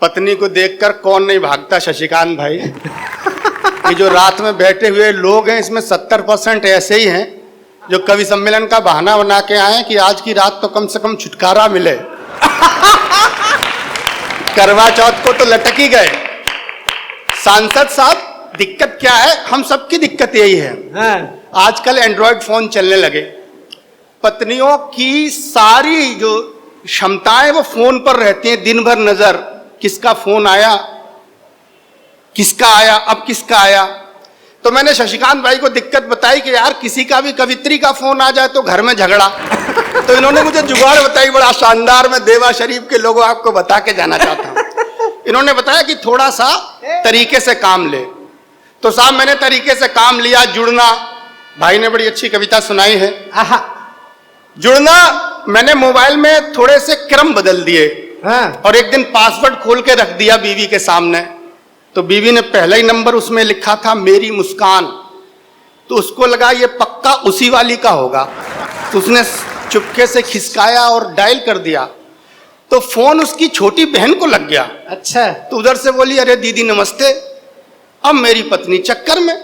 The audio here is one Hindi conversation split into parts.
पत्नी को देखकर कौन नहीं भागता शशिकांत भाई। ये जो रात में बैठे हुए लोग हैं इसमें 70% ऐसे ही हैं जो कवि सम्मेलन का बहाना बना के आए कि आज की रात तो कम से कम छुटकारा मिले। करवा चौथ को तो लटक ही गए। सांसद साहब, दिक्कत क्या है? हम सबकी दिक्कत यही है। आजकल एंड्रॉयड फोन चलने लगे, पत्नियों की सारी जो क्षमताएं वो फोन पर रहती हैं। दिन भर नजर, किसका फोन आया, किसका आया, अब किसका आया। तो मैंने शशिकांत भाई को दिक्कत बताई कि यार किसी का भी कवित्री का फोन आ जाए तो घर में झगड़ा। तो इन्होंने मुझे जुगाड़ बताई, बड़ा शानदार। मैं देवा शरीफ के लोगों आपको बता के जाना चाहता हूं। इन्होंने बताया कि थोड़ा सा तरीके से काम ले। तो साहब मैंने तरीके से काम लिया। जुड़ना, भाई ने बड़ी अच्छी कविता सुनाई है। जुड़ना, मैंने मोबाइल में थोड़े से क्रम बदल दिए और एक दिन पासवर्ड खोल के रख दिया बीवी के सामने। तो बीवी ने पहला ही नंबर उसमें लिखा था मेरी मुस्कान। तो उसको लगा ये पक्का उसी वाली का होगा। तो उसने चुपके से खिसकाया और डायल कर दिया। तो फोन उसकी छोटी बहन को लग गया। अच्छा। तो उधर से बोली अरे दीदी नमस्ते। अब मेरी पत्नी चक्कर में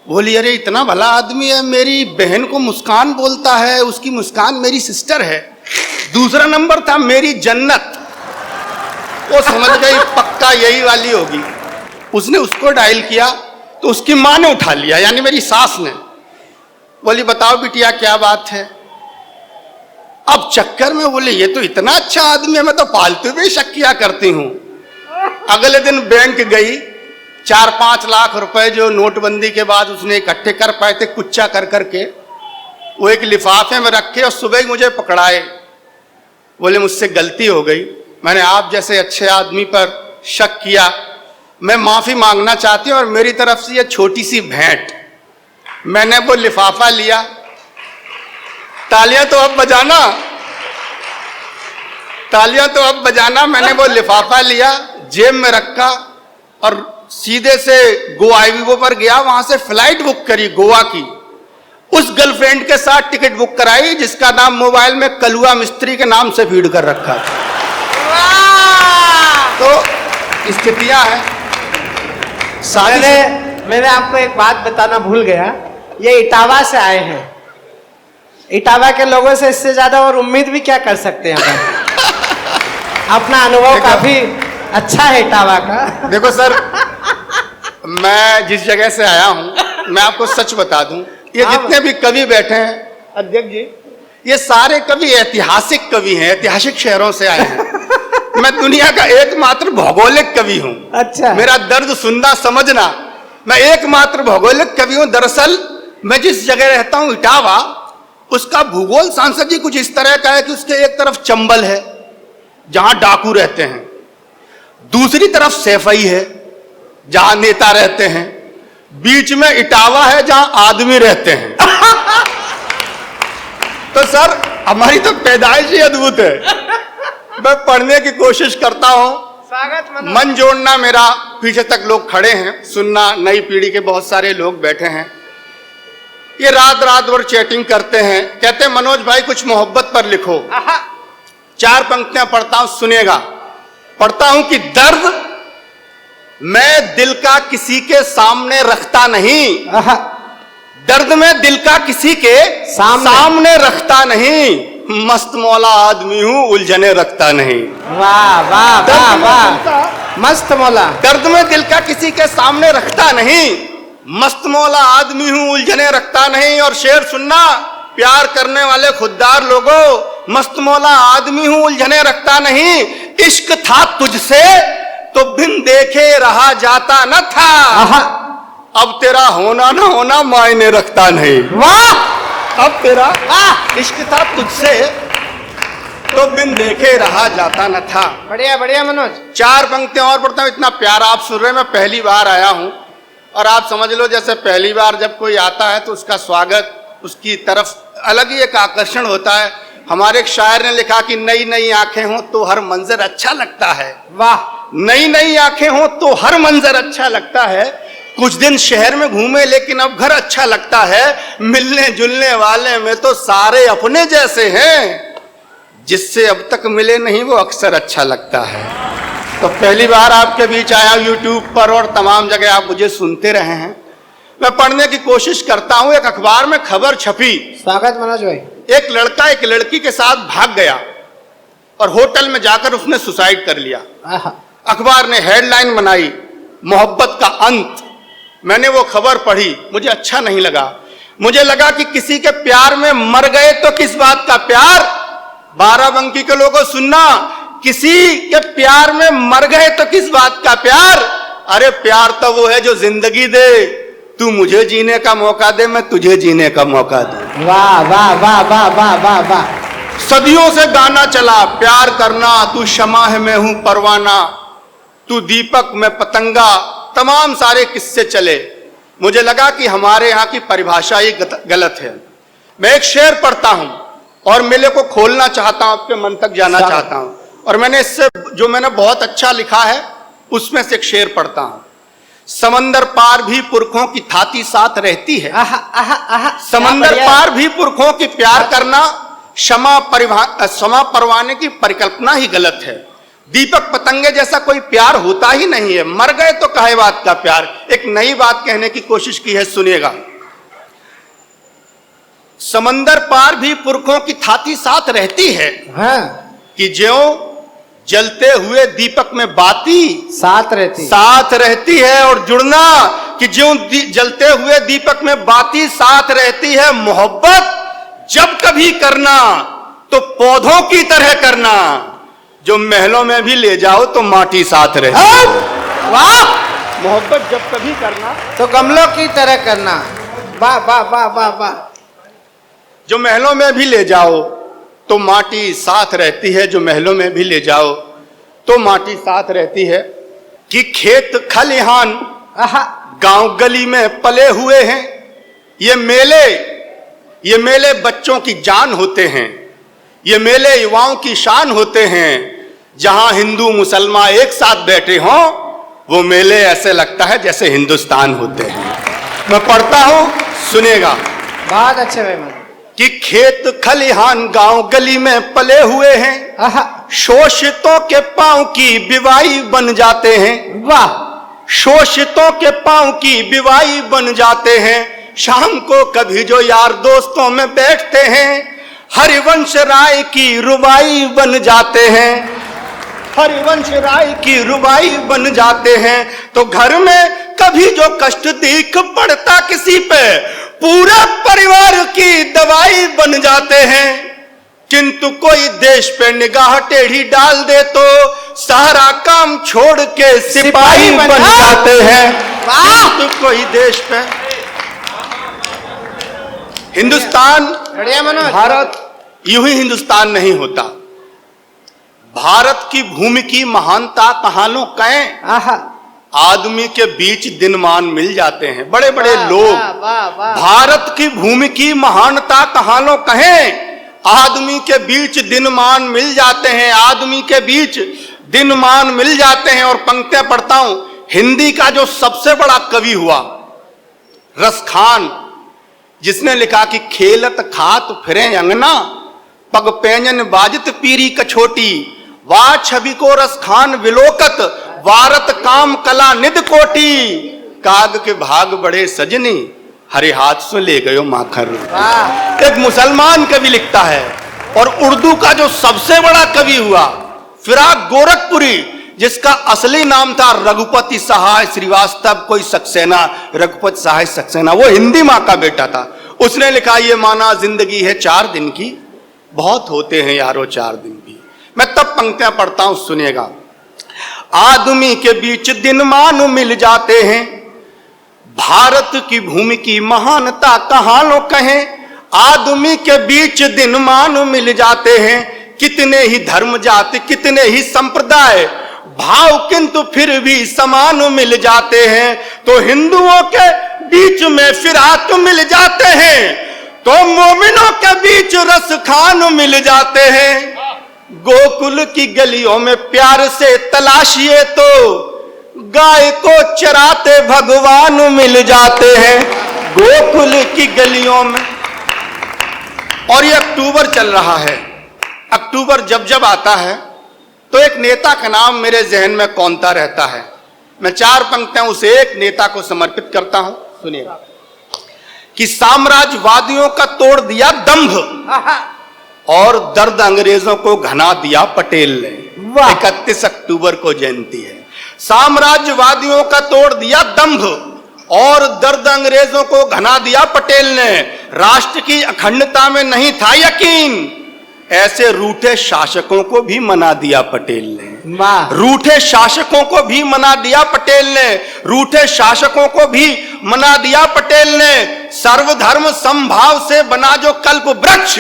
बोली अरे इतना भला आदमी है, मेरी बहन को मुस्कान बोलता है, उसकी मुस्कान मेरी सिस्टर है। दूसरा नंबर था मेरी जन्नत। वो समझ गई पक्का यही वाली होगी। उसने उसको डायल किया तो उसकी माँ ने उठा लिया, यानी मेरी सास ने। बोली बताओ बिटिया क्या बात है। अब चक्कर में बोले ये तो इतना अच्छा आदमी है, मैं तो फालतू में शक किया करती हूं। अगले दिन बैंक गई, 4-5 लाख रुपए जो नोटबंदी के बाद उसने इकट्ठे कर पाए थे कुच्चा कर करके, वो एक लिफाफे में रखे और सुबह ही मुझे पकड़ाए। बोले मुझसे गलती हो गई, मैंने आप जैसे अच्छे आदमी पर शक किया, मैं माफी मांगना चाहती हूँ और मेरी तरफ से ये छोटी सी भेंट। मैंने वो लिफाफा लिया। तालियां तो अब बजाना, तालियां तो अब बजाना। मैंने वो लिफाफा लिया, जेब में रखा और सीधे से गोवा आईवीओ पर गया। वहां से फ्लाइट बुक करी गोवा की। उस गर्लफ्रेंड के साथ टिकट बुक कराई जिसका नाम मोबाइल में कलुआ मिस्त्री के नाम से फीड कर रखा था। तो स्थितियां हैं। मैंने आपको एक बात बताना भूल गया। ये इटावा से आए हैं। इटावा के लोगों से इससे ज्यादा और उम्मीद भी क्या कर सकते हैं। अपना अनुभव काफी अच्छा है इटावा का। देखो सर, मैं जिस जगह से आया हूं, मैं आपको सच बता दूं, ये जितने भी कवि बैठे हैं अध्यक्ष जी, ये सारे कवि ऐतिहासिक कवि हैं, ऐतिहासिक शहरों से आए हैं। मैं दुनिया का एकमात्र भौगोलिक कवि हूं। अच्छा। मेरा दर्द सुनना समझना, मैं एकमात्र भौगोलिक कवि हूं। दरअसल मैं जिस जगह रहता हूं इटावा, उसका भूगोल सांसद जी कुछ इस तरह का है कि उसके एक तरफ चंबल है जहां डाकू रहते हैं, दूसरी तरफ सैफई है जहां नेता रहते हैं, बीच में इटावा है जहां आदमी रहते हैं। तो सर हमारी तो पैदाइश ही अद्भुत है। मैं पढ़ने की कोशिश करता हूं, मन जोड़ना मेरा। पीछे तक लोग खड़े हैं, सुनना। नई पीढ़ी के बहुत सारे लोग बैठे हैं, ये रात रात भर चैटिंग करते हैं। कहते हैं मनोज भाई कुछ मोहब्बत पर लिखो। 4 पंक्तियां पढ़ता हूं, सुनेगा। पढ़ता हूं कि दर्द मैं दिल का किसी के सामने रखता नहीं। दर्द में दिल का किसी के सामने रखता नहीं। मस्त मौला आदमी हूं, उलझने रखता नहीं। वाह वाह वाह वाह, मस्त मौला। दर्द में दिल का किसी के सामने रखता नहीं, मस्त मौला आदमी हूं, उलझने रखता नहीं। और शेर सुनना, प्यार करने वाले खुददार लोगों, मस्त मौला आदमी हूं, उलझने रखता नहीं। इश्क था तुझसे तो बिन देखे रहा जाता न था। अब तेरा होना ना होना मायने रखता नहीं। वाह। अब तेरा इश्क था तुझसे तो बिन देखे रहा जाता न था। बढ़िया बढ़िया मनोज। 4 पंक्तियां और पढ़ता हूं। इतना प्यारा आप सुन रहे हैं। मैं पहली बार आया हूं और आप समझ लो जैसे पहली बार जब कोई आता है तो उसका स्वागत, उसकी तरफ अलग ही एक आकर्षण होता है। हमारे एक शायर ने लिखा कि नई नई आंखें हो तो हर मंजर अच्छा लगता है। वाह। नई नई आंखें हो तो हर मंजर अच्छा लगता है। कुछ दिन शहर में घूमे लेकिन अब घर अच्छा लगता है। मिलने जुलने वाले में तो सारे अपने जैसे हैं, जिससे अब तक मिले नहीं वो अक्सर अच्छा लगता है। तो पहली बार आपके बीच आया यूट्यूब पर और तमाम जगह आप मुझे सुनते रहे हैं। मैं पढ़ने की कोशिश करता हूं। एक अखबार में खबर छपी, स्वागत मनोज भाई। एक लड़का एक लड़की के साथ भाग गया और होटल में जाकर उसने सुसाइड कर लिया। अखबार ने हेडलाइन बनाई, मोहब्बत का अंत। मैंने वो खबर पढ़ी, मुझे अच्छा नहीं लगा। मुझे लगा कि किसी के प्यार में मर गए तो किस बात का प्यार। बाराबंकी के लोगों सुनना, किसी के प्यार में मर गए तो किस बात का प्यार। अरे प्यार तो वो है जो जिंदगी दे, तू मुझे जीने का मौका दे, मैं तुझे जीने का मौका दूं। वाह वाह वाह वाह वाह वाह वाह। सदियों से गाना चला, प्यार करना, तू शमा है मैं हूं परवाना, तू दीपक मैं पतंगा, तमाम सारे किस्से चले। मुझे लगा कि हमारे यहाँ की परिभाषा ही गलत है। मैं एक शेर पढ़ता हूं और मेले को खोलना चाहता हूं, आपके मन तक जाना चाहता हूं। और मैंने इससे जो मैंने बहुत अच्छा लिखा है उसमें से एक शेर पढ़ता हूं। समंदर पार भी पुरखों की थाती साथ रहती है। समंदर पार भी पुरखों की प्यार करना, क्षमा परवाने की परिकल्पना ही गलत है। दीपक पतंगे जैसा कोई प्यार होता ही नहीं है। मर गए तो काहे बात का प्यार। एक नई बात कहने की कोशिश की है, सुनिएगा। समंदर पार भी पुरखों की थाती साथ रहती है, कि ज्यों जलते हुए दीपक में बाती साथ रहती है। और जुड़ना कि ज्यों जलते हुए दीपक में बाती साथ रहती है। मोहब्बत जब कभी करना तो पौधों की तरह करना, जो महलों में भी ले जाओ तो माटी साथ रहती है। वाह। मोहब्बत जब कभी करना तो गमलों की तरह करना। वाह वाह वाह वाह वाह। जो महलों में भी ले जाओ तो माटी साथ रहती है, जो महलों में भी ले जाओ तो माटी साथ रहती है। कि खेत खलिहान गांव गली में पले हुए हैं, ये मेले बच्चों की जान होते हैं, ये मेले युवाओं की शान होते हैं। जहां हिंदू मुसलमान एक साथ बैठे हों, वो मेले ऐसे लगता है जैसे हिंदुस्तान होते हैं। मैं पढ़ता हूं, सुनेगा। बहुत अच्छे भाई। कि खेत खलिहान गांव गली में पले हुए हैं, शोषितों के पांव की बिवाई बन जाते हैं। वाह। शोषितों के पांव की बिवाई बन जाते हैं। शाम को कभी जो यार दोस्तों में बैठते हैं, हरिवंश राय की रुबाई बन जाते हैं। हरिवंश राय की रुबाई बन जाते हैं। तो घर में कभी जो कष्ट दिख पड़ता किसी पे, पूरे परिवार की दवाई बन जाते हैं। किंतु कोई देश पे निगाह टेढ़ी डाल दे तो सारा काम छोड़ के सिपाही बन जाते हैं। किंतु कोई देश पे हिंदुस्तान, भारत यूं ही हिंदुस्तान नहीं होता। भारत की भूमि की महानता कहां लो कहें, आदमी के बीच दिनमान मिल जाते हैं। बड़े बड़े लोग भारत की भूमि की महानता कहां लो कहें, आदमी के बीच दिनमान मिल जाते हैं। आदमी के बीच दिनमान मिल जाते हैं। और पंक्तियां पढ़ता हूं। हिंदी का जो सबसे बड़ा कवि हुआ, रसखान, जिसने लिखा कि खेलत खात फिरे अंगना, पग पैंजन बाजित पीरी कछोटी, वाह छवि को रसखान विलोकत, वारत काम कला निध कोटी, काग के भाग बड़े सजनी, हरे हाथ से ले गयो माखन। एक मुसलमान कवि लिखता है। और उर्दू का जो सबसे बड़ा कवि हुआ, फिराक गोरखपुरी, जिसका असली नाम था रघुपति सहाय श्रीवास्तव कोई सक्सेना, रघुपति सहाय सक्सेना, वो हिंदी माँ का बेटा था। उसने लिखा, ये माना जिंदगी है 4 दिन की, बहुत होते हैं यारो 4 दिन भी। मैं तब पंक्तियां पढ़ता हूं, सुनिएगा। आदमी के बीच दिनमान मिल जाते हैं, भारत की भूमि की महानता कहां लो कहें। आदमी के बीच दिनमान मिल जाते हैं, कितने ही धर्म जाति कितने ही संप्रदाय, भाव किंतु फिर भी समान मिल जाते हैं। तो हिंदुओं के बीच में फिराक मिल जाते हैं, तो मोमिनों के बीच रसखान मिल जाते हैं। गोकुल की गलियों में प्यार से तलाशिए तो गाय को चराते भगवान मिल जाते हैं। गोकुल की गलियों में। और ये अक्टूबर चल रहा है। अक्टूबर जब जब आता है तो एक नेता का नाम मेरे जहन में कौनता रहता है। मैं 4 पंक्तियां उस एक नेता को समर्पित करता हूं, सुनिए। कि साम्राज्यवादियों का तोड़ दिया दंभ और दर्द अंग्रेजों को घना दिया पटेल ने। 31 अक्टूबर को जयंती है। साम्राज्यवादियों का तोड़ दिया दंभ और दर्द अंग्रेजों को घना दिया पटेल ने। राष्ट्र की अखंडता में नहीं था यकीन, ऐसे रूठे शासकों को भी मना दिया पटेल ने। रूठे शासकों को भी मना दिया पटेल ने। रूठे शासकों को भी मना दिया पटेल ने। सर्वधर्म समभाव से बना जो कल्प वृक्ष,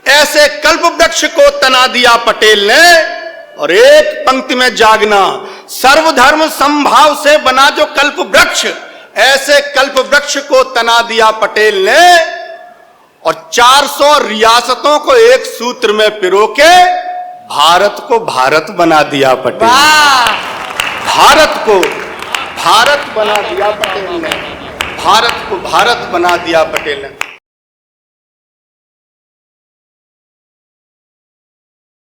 ऐसे कल्प वृक्ष को तना दिया पटेल ने। और एक पंक्ति में जागना, सर्वधर्म समभाव से बना जो कल्प वृक्ष, ऐसे कल्प वृक्ष को तना दिया पटेल ने। और 400 रियासतों को एक सूत्र में पिरो के भारत को भारत बना दिया पटेल। भारत को भारत बना दिया पटेल ने। भारत को भारत बना दिया पटेल ने।